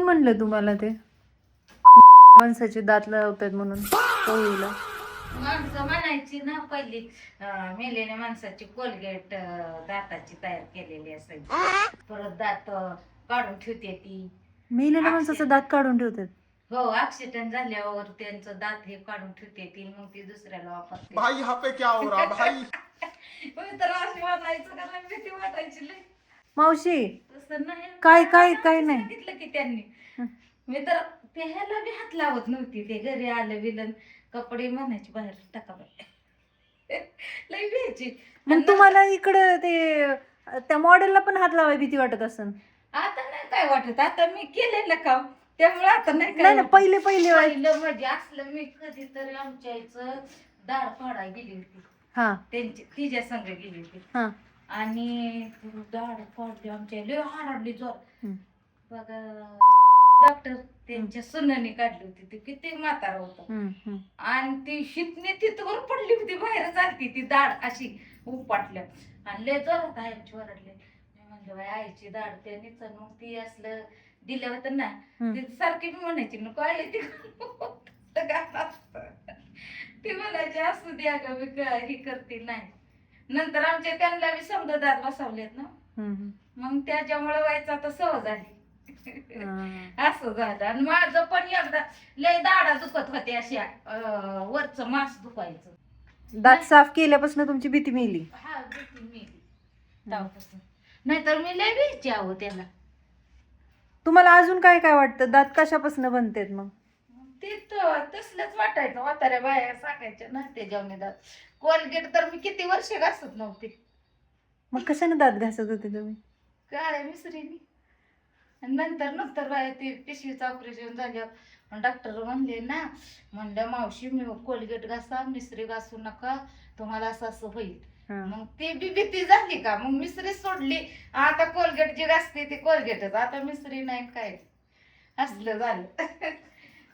म्हणलं तुम्हाला ते माणसाचे दात लावतात म्हणून कवळीला? माणसं म्हणायची ना पहिली मेलेल्या माणसाची कोलगेट दाताची तयार केलेली असायची. परत दात काढून ठेवते ती. मेलेल्या माणसाचा दात काढून ठेवतात? हो, ऍक्सिडेंट झाल्यावर त्यांचं दात हे काढून ठेवते ती, मग ती दुसऱ्याला वापरते. भाई यहाँ पे क्या हो रहा भाई? मी तर अशी वाटायचं का नाही, भीती वाटायची लय. मावशी तसं नाही. काय नाही. सांगितलं की त्यांनी. मी तर ते ह्याला बी हात लावत नव्हती. ते घरी आलं विलन कपडे म्हणायची बाहेर टाका बाई. लय भ्यायची. मग तुम्हाला इकडं ते त्या मॉडेलला पण हात लावाय भीती वाटत असन? आता नाही काय वाटत, आता मी केलेलं काम त्यामुळे आता नाही काय नाही ना, वाटत. पहिले पहिलं म्हणजे असलं मी कधीतरी आमच्या आईचं दाढ फाडाय गेली होती. हा त्यांची तिच्या संग गेली होती हा आणि दाढ फाडली आमच्या लय हाराडली जोर. बघा डॉक्टर त्यांच्या सुनाने काढली होती. ती किती म्हातारा होता आणि ती शितने तिथवर पडली होती, बाहेर जाती ती दाढ अशी उपाटल्या आणि लय जोरात आईची ओरडले. मी म्हणलं बाई आईची दाढ त्यांनीच, मग ती असलं दिलं होतं ना ती सारखी मी म्हणायची नको आई ती ती म्हणायची असू द्या ग मी ही करते नाही. नंतर आमच्या त्यांना बी समजा दात बसवलेत ना, मग त्याच्यामुळे व्हायचं आता सवय झाली. असं झालं. आणि माझं पण एकदा लय दाढा दुखत होते अशा, वरचं मांस दुखायचं. दात साफ केल्यापासून तुमची भीती मेली? हा भीती मेली तेव्हापासून. नाहीतर मी लय भीती आहो त्याला. तुम्हाला अजून काय काय वाटतं? दात कशापासून बनतात मग? ते तसलंच वाटायचं. म्हाताऱ्या बाया सांगायच्या ना ते जेवणे दात. कोलगेट तर मी किती वर्ष घासत नव्हते. मग कशाने दात घासत होते तुम्ही? काळ्या मिसरीनी. नंतर बाय ते पिशवीचं ऑपरेशन झाल्यावर डॉक्टर म्हणले ना, म्हणलं मावशी मी कोलगेट घासा, मिसरी घासू नका, तुम्हाला असं असं होईल. मग ती बी भीती झाली का, मग मिसरी सोडली. आता कोलगेट जी घासते ती कोलगेटच, आता मिसरी नाही काय असलं झालं.